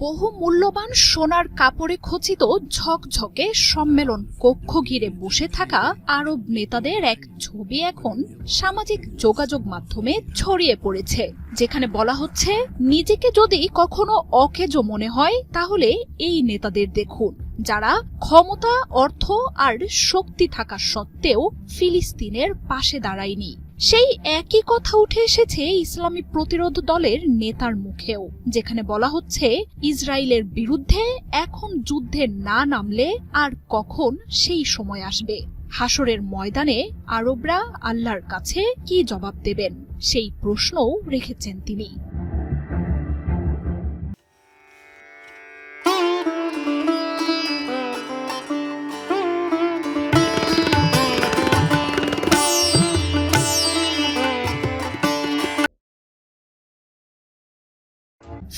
বহু মূল্যবান সোনার কাপড়ে খচিত ঝকঝকে সম্মেলন কক্ষ ঘিরে বসে থাকা আরব নেতাদের এক ছবি এখন সামাজিক যোগাযোগ মাধ্যমে ছড়িয়ে পড়েছে, যেখানে বলা হচ্ছে, নিজেকে যদি কখনো অকেজো মনে হয় তাহলে এই নেতাদের দেখুন, যারা ক্ষমতা, অর্থ আর শক্তি থাকা সত্ত্বেও ফিলিস্তিনের পাশে দাঁড়ায়নি। সেই একই কথা উঠে এসেছে ইসলামী প্রতিরোধ দলের নেতার মুখেও, যেখানে বলা হচ্ছে, ইসরায়েলের বিরুদ্ধে এখন যুদ্ধে না নামলে আর কখন সেই সময় আসবে। হাসরের ময়দানে আরবরা আল্লাহর কাছে কি জবাব দেবেন, সেই প্রশ্নও রেখেছেন তিনি।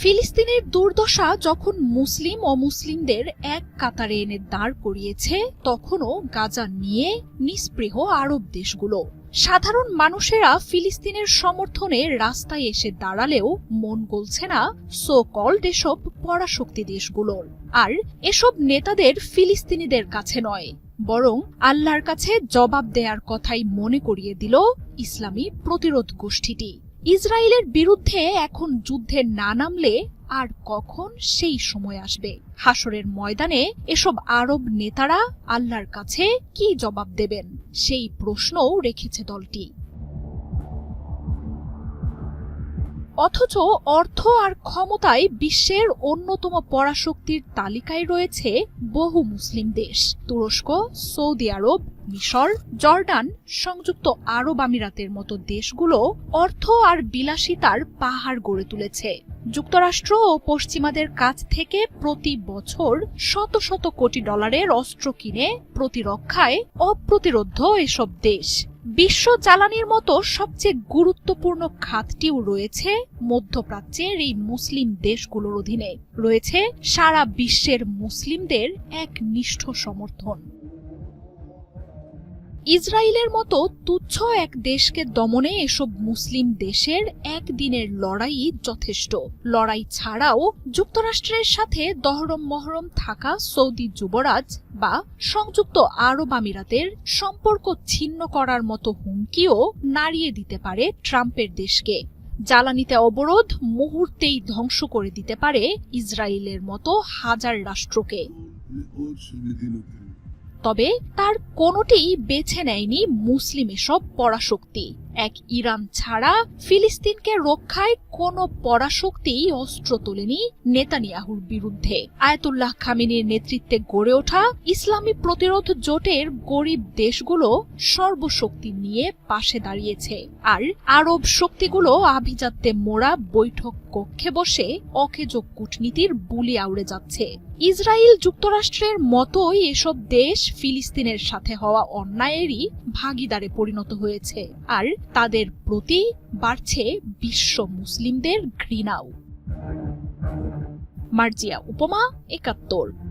ফিলিস্তিনের দুর্দশা যখন মুসলিম ও মুসলিমদের এক কাতারে এনে দাঁড় করিয়েছে, তখনও গাজা নিয়ে নিস্পৃহ আরব দেশগুলো। সাধারণ মানুষেরা ফিলিস্তিনের সমর্থনে রাস্তায় এসে দাঁড়ালেও মন গলছে না সো কল্ড এসব পরাশক্তি দেশগুলোর। আর এসব নেতাদের ফিলিস্তিনিদের কাছে নয়, বরং আল্লাহর কাছে জবাব দেয়ার কথাই মনে করিয়ে দিল ইসলামী প্রতিরোধ গোষ্ঠীটি। ইসরায়েলের বিরুদ্ধে এখন যুদ্ধে না নামলে আর কখন সেই সময় আসবে? হাসরের ময়দানে এসব আরব নেতারা আল্লাহর কাছে কি জবাব দেবেন, সেই প্রশ্নও রেখেছে দলটি। অথচ অর্থ আর ক্ষমতায় বিশ্বের অন্যতম পরাশক্তির তালিকায় রয়েছে বহু মুসলিম দেশ। তুরস্ক, সৌদি আরব, মিশর, জর্ডান, সংযুক্ত আরব আমিরাতের মতো দেশগুলো অর্থ আর বিলাসিতার পাহাড় গড়ে তুলেছে। যুক্তরাষ্ট্র ও পশ্চিমাদের কাছ থেকে প্রতি বছর শত শত কোটি ডলারের অস্ত্র কিনে প্রতিরক্ষায় অপ্রতিরোধ্য এসব দেশ। বিশ্ব জ্বালানির মতো সবচেয়ে গুরুত্বপূর্ণ খাতটিও রয়েছে মধ্যপ্রাচ্যের এই মুসলিম দেশগুলোর অধীনে। রয়েছে সারা বিশ্বের মুসলিমদের এক নিষ্ঠ সমর্থন। ইসরায়েলের মতো তুচ্ছ এক দেশকে দমনে এসব মুসলিম দেশের একদিনের লড়াই যথেষ্ট। লড়াই ছাড়াও যুক্তরাষ্ট্রের সাথে দহরম মহরম থাকা সৌদি যুবরাজ বা সংযুক্ত আরব আমিরাতের সম্পর্ক ছিন্ন করার মতো হুমকিও নাড়িয়ে দিতে পারে ট্রাম্পের দেশকে। জ্বালানিতে অবরোধ মুহূর্তেই ধ্বংস করে দিতে পারে ইসরায়েলের মতো হাজার রাষ্ট্রকে। তবে তার কোনোটিই বেছে নেয়নি মুসলিম এসব পরাশক্তি। এক ইরান ছাড়া ফিলিস্তিনকে রক্ষায় কোনো পরাশক্তি অস্ত্র তোলেনি নেতানিয়াহুর বিরুদ্ধে। আয়াতুল্লাহ খামেনির নেতৃত্বে গড়ে ওঠা ইসলামী প্রতিরোধ জোটের গরিব দেশগুলো সর্বশক্তি নিয়ে পাশে দাঁড়িয়েছে। আর আরব শক্তিগুলো আভিজাত্যে মোড়া বৈঠক কক্ষে বসে অকেজো কূটনীতির বুলি আউড়ে যাচ্ছে। ইসরায়েল যুক্তরাষ্ট্রের মতোই এসব দেশ ফিলিস্তিনের সাথে হওয়া অন্যায়েরই ভাগিদারে পরিণত হয়েছে। আর তাদের প্রতি বাড়ছে বিশ্ব মুসলিমদের ঘৃণাও। মার্জিয়া উপমা, ৭১।